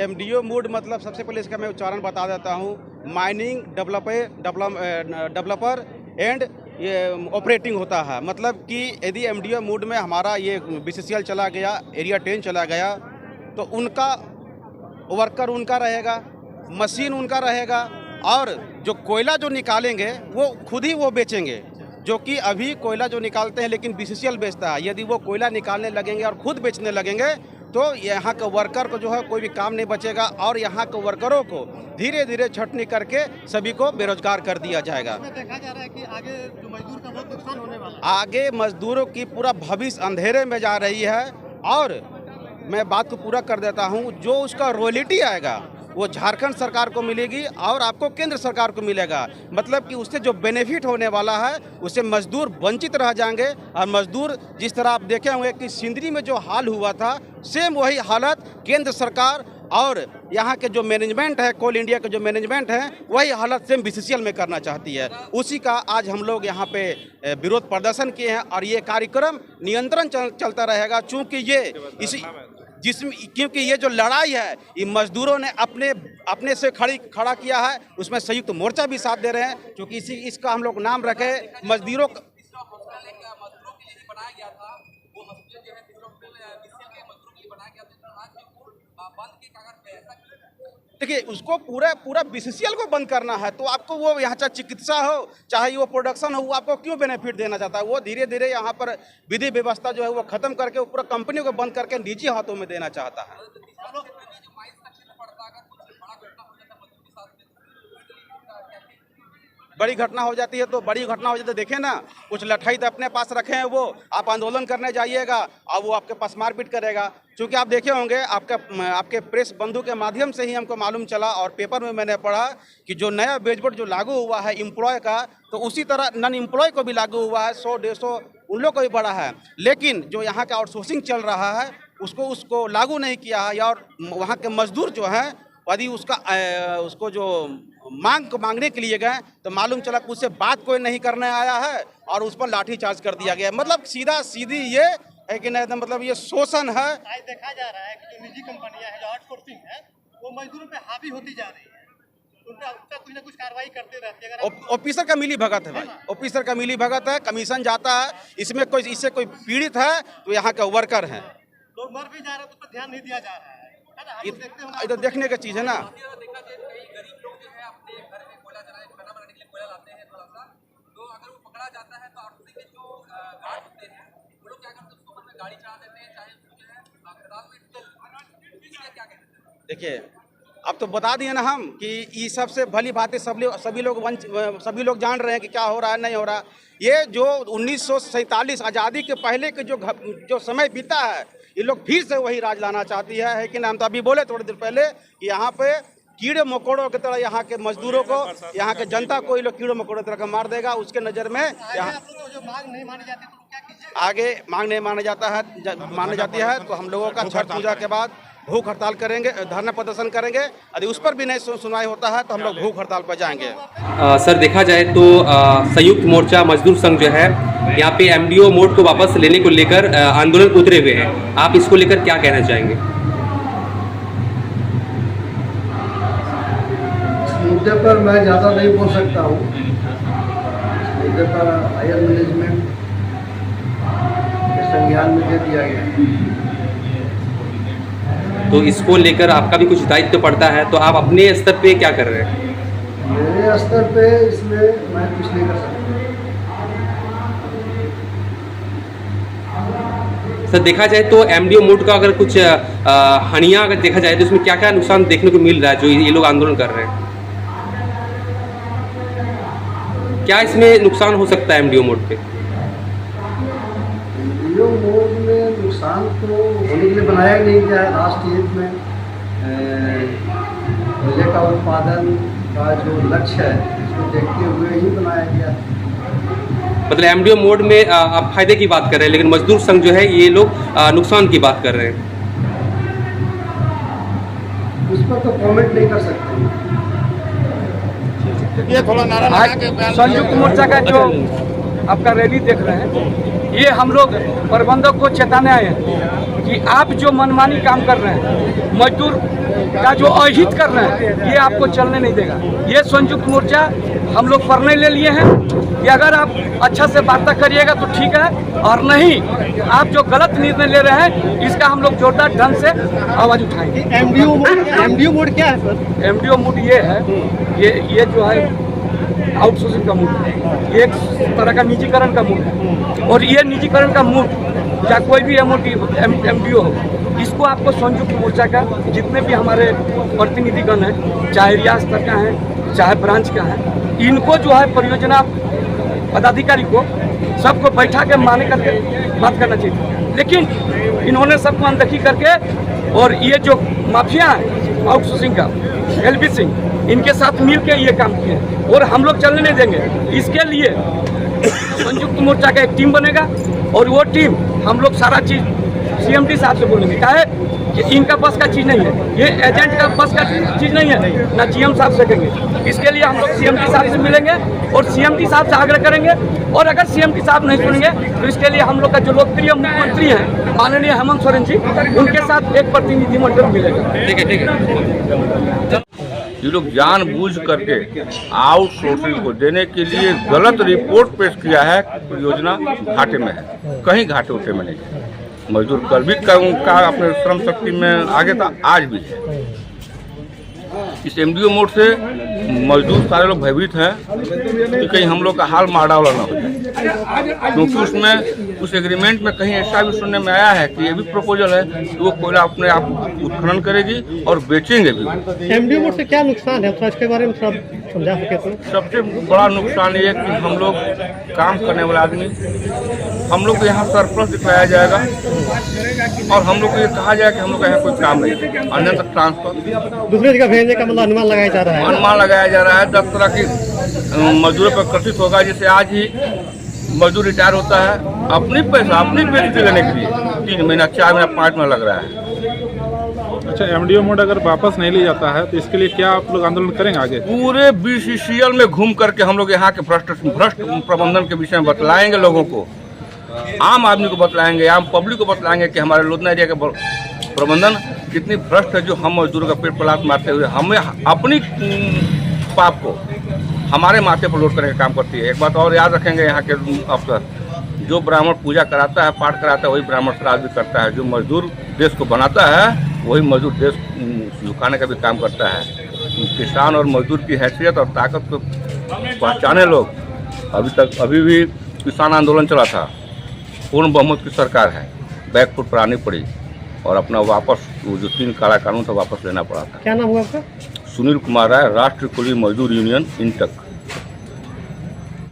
MDO mode मतलब सबसे पहले इसका मैं उच्चारण बता देता हूँ। माइनिंग डेवलपर एंड ये ऑपरेटिंग होता है। मतलब कि यदि एमडीओ मोड में हमारा ये बीसीसीएल चला गया, एरिया 10 चला गया, तो उनका वर्कर उनका रहेगा, मशीन उनका रहेगा, और जो कोयला जो निकालेंगे वो खुद ही वो बेचेंगे। जो कि अभी कोयला जो निकालते हैं लेकिन बीसीसीएल बेचता है। यदि वो कोयला निकालने लगेंगे और खुद बेचने लगेंगे तो यहाँ के वर्कर को जो है कोई भी काम नहीं बचेगा, और यहाँ के वर्करों को धीरे धीरे छटनी करके सभी को बेरोजगार कर दिया जाएगा। देखा जा रहा है कि आगे जो मजदूर का बहुत नुकसान होने वाला है। आगे मजदूरों की पूरा भविष्य अंधेरे में जा रही है। और मैं बात को पूरा कर देता हूँ, जो उसका रॉयल्टी आएगा वो झारखंड सरकार को मिलेगी और आपको केंद्र सरकार को मिलेगा। मतलब कि उससे जो बेनिफिट होने वाला है उससे मजदूर वंचित रह जाएंगे। और मजदूर जिस तरह आप देखे होंगे कि सिंदरी में जो हाल हुआ था, सेम वही हालत केंद्र सरकार और यहाँ के जो मैनेजमेंट है, कोल इंडिया के जो मैनेजमेंट है, वही हालत सेम बीसीसीएल में करना चाहती है। उसी का आज हम लोग यहाँ पे विरोध प्रदर्शन किए हैं और ये कार्यक्रम नियंत्रण चलता रहेगा। चूँकि ये क्योंकि ये जो लड़ाई है ये मजदूरों ने अपने से खड़ा किया है, उसमें संयुक्त मोर्चा भी साथ दे रहे हैं। क्योंकि इसका हम लोग नाम रखे मजदूरों देखिए, उसको पूरा बीसीसीएल को बंद करना है तो आपको वो यहाँ चाहे चिकित्सा हो चाहे वो प्रोडक्शन हो, वो आपको क्यों बेनिफिट देना चाहता है? वो धीरे धीरे यहाँ पर विधि व्यवस्था जो है वो खत्म करके वो पूरा कंपनी को बंद करके निजी हाथों में देना चाहता है। बड़ी घटना हो जाती है तो देखें ना, कुछ लठाई तो अपने पास रखे हैं, वो आप आंदोलन करने जाइएगा और वो आपके पास मारपीट करेगा। क्योंकि आप देखे होंगे आपके प्रेस बंधु के माध्यम से ही हमको मालूम चला और पेपर में मैंने पढ़ा कि जो नया बेजबोर्ड जो लागू हुआ है एम्प्लॉय का, तो उसी तरह नॉन एम्प्लॉय को भी लागू हुआ है। 100-150 उन लोग को भी बढ़ा है, लेकिन जो यहाँ का आउटसोर्सिंग चल रहा है उसको लागू नहीं किया है। और वहाँ के मजदूर जो हैं यदि उसको जो मांगने के लिए गए तो मालूम चला कि उससे बात कोई नहीं करने आया है और उस पर लाठी चार्ज कर दिया गया। मतलब सीधी ये है कि नहीं, मतलब ये शोषण है। आज देखा जा रहा है कि जो निजी कंपनियां हैं, जो आउटसोर्सिंग है, वो मजदूरों पे हावी होती जा रही है। उनका कुछ न कुछ कार्रवाई करते रहते हैं। ऑफिसर का मिली भगत है भाई, ऑफिसर का मिली भगत है, कमीशन जाता है। इससे कोई पीड़ित है तो यहाँ के वर्कर हैं। लोग मर भी जा रहे हैं तो ध्यान नहीं दिया जा रहा है। इधर देखने की चीज है ना। देखिए, अब तो बता दिए ना हम कि ये सबसे भली बातें सभी लोग जान रहे हैं कि क्या हो रहा है नहीं हो रहा। ये जो 1947 आज़ादी के पहले के जो समय बीता है, ये लोग फिर से वही राज लाना चाहती है कि ना। हम तो अभी बोले थोड़ी देर पहले कि यहाँ पे कीड़े मकोड़ों की तरह यहाँ के मजदूरों को, यहाँ के जनता को ये लोग कीड़े मकोड़ों की तरह मार देगा। उसके नज़र में आगे मांग नहीं माना जाती है तो हम लोगों का छठ पूजा के बाद भूख हड़ताल करेंगे, धरना प्रदर्शन करेंगे। यदि उस पर भी नहीं सुनवाई होता है तो हम लोग भूख हड़ताल पर जाएंगे। सर, देखा जाए तो संयुक्त मोर्चा मजदूर संघ जो है यहाँ पे एमडीओ मोड को वापस लेने को लेकर आंदोलन को उतरे हुए हैं। आप इसको लेकर क्या कहना चाहेंगे? इस मुद्दे पर मैं ज़्यादा नहीं बोल सकता हूँ। इस मुद्दे पर हायर मैनेजमेंट के संज्ञान में दे दिया गया। तो इसको लेकर आपका भी कुछ दायित्व पड़ता है, तो आप अपने स्तर पे क्या कर रहे हैं? मेरे स्तर पे इसमें मैं कुछ नहीं कर सकता। सर, देखा जाए तो एमडीओ मोड का अगर कुछ हानियां अगर देखा जाए तो इसमें क्या क्या नुकसान देखने को मिल रहा है जो ये लोग आंदोलन कर रहे हैं? क्या इसमें नुकसान हो सकता है एमडीओ मोड पे? एमडीओ मोड में नुकसान तो होने के लिए बनाया नहीं गया है। राष्ट्रीय हित में कोयले का उत्पादन का जो लक्ष्य है उसको देखते हुए ही बनाया गया। मतलब एमडीओ मोड में आप फायदे की बात कर रहे हैं, लेकिन मजदूर संघ जो है ये लोग नुकसान की बात कर रहे हैं। उस पर तो कमेंट नहीं कर सकते। ये थोड़ा नारा लगा के संयुक्त मोर्चा का जो आपका रैली देख रहे हैं, ये हम लोग प्रबंधक को चेताने आए हैं कि आप जो मनमानी काम कर रहे हैं, मजदूर का जो अहित कर रहे हैं, ये आपको चलने नहीं देगा। ये संयुक्त मोर्चा हम लोग निर्णय ले लिए हैं कि अगर आप अच्छा से वार्ता करिएगा तो ठीक है, और नहीं आप जो गलत निर्णय ले रहे हैं इसका हम लोग जोरदार ढंग से आवाज़ उठाएंगे। एमडीओ मोड क्या है सर? एमडीओ मूड ये है, ये जो है आउटसोर्सिंग का मूड है, ये एक तरह का निजीकरण का मूड है। और ये निजीकरण का मूड या कोई भी एमडीओ हो, इसको आपको संयुक्त मोर्चा का जितने भी हमारे प्रतिनिधिगण हैं, चाहे रियासत स्तर का है चाहे ब्रांच का है, इनको जो है परियोजना पदाधिकारी को सबको बैठा के माने करके बात करना चाहिए। लेकिन इन्होंने सबको अनदेखी करके, और ये जो माफिया है आउटसोर्सिंग का, एलबी सिंह, इनके साथ मिल के ये काम किए और हम लोग चलने नहीं देंगे। इसके लिए संयुक्त मोर्चा का एक टीम बनेगा और वो टीम हम लोग सारा चीज़ सीएमडी साहब से बोलेंगे। क्या है कि इनका बस का चीज़ नहीं है, ये एजेंट का बस का चीज़ नहीं है, ना जीएम साहब से कहेंगे। इसके लिए हम लोग सीएमडी साहब से मिलेंगे और सीएमडी साहब से आग्रह करेंगे, और अगर सीएमडी साहब नहीं सुनेंगे तो इसके लिए हम लोग का जो लोकप्रिय मुख्यमंत्री हैं माननीय हेमंत सोरेन जी, उनके साथ एक प्रतिनिधिमंडल मिलेगा। ठीक है। ये लोग जानबूझ करके आउटसोर्सिंग को देने के लिए गलत रिपोर्ट पेश किया है। परियोजना घाटे में है, कहीं घाटे उठे में नहीं है। मजदूर कल भी का अपने श्रम शक्ति में आगे था, आज भी है। इस एमडीओ मोड से मजदूर सारे लोग भयभीत हैं कि कहीं हम लोग का हाल माड़ा वाला ना हो जाए, क्योंकि उसमें उस एग्रीमेंट में कहीं ऐसा भी सुनने में आया है कि ये भी प्रपोजल है कि वो कोयला अपने आप उत्खनन करेगी और बेचेंगे भी। एमडीओ मोड से क्या नुकसान है, थोड़ा इसके बारे में सब समझा सके तो? सबसे बड़ा नुकसान ये कि हम लोग काम करने वाले आदमी, हम लोग को यहाँ सरप्लस दिखलाया जाएगा और हम लोग को ये कहा जाएगा कि हम लोग का यहाँ कोई काम नहीं है, अन्यथा ट्रांसफर दूसरी जगह भेजने का मतलब अनुमान लगाया जा रहा है। अनुमान लगाया जा रहा है। 10 तरह की मजदूरों पर कर्षित होगा। जैसे आज ही मजदूर रिटायर होता है, अपनी पैसा अपनी पेंशन लेने के लिए 3 महीना 4 महीना 5 महीना लग रहा है। अच्छा, एमडीओ मोड अगर वापस नहीं ले जाता है तो इसके लिए क्या आप लोग आंदोलन करेंगे आगे? पूरे बीसीसीएल में घूम करके हम लोग यहाँ के भ्रष्ट प्रबंधन के विषय में बतलाएंगे, लोगों को, आम आदमी को बतलाएंगे, आम पब्लिक को बतलाएंगे कि हमारे लुधियाना एरिया का प्रबंधन कितनी भ्रष्ट है, जो हम मजदूरों का पेट पलाट मारते हुए हमें अपनी पाप को हमारे माथे पर लोड करने का काम करती है। एक बात और याद रखेंगे, यहाँ के अफसर, जो ब्राह्मण पूजा कराता है, पाठ कराता है, वही ब्राह्मण श्राद्ध भी करता है। जो मजदूर देश को बनाता है वही मजदूर देश झुकाने का भी काम करता है। किसान और मजदूर की हैसियत और ताकत को पहचाने लोग। अभी भी किसान आंदोलन चला था, पूर्ण बहुमत की सरकार है, बैकफुट पर आनी पड़ी और अपना वापस जो 3 काला कानून था वापस लेना पड़ा था। क्या नाम हुआ आपका? सुनील कुमार राय, राष्ट्रीय कुली मजदूर यूनियन इंटक।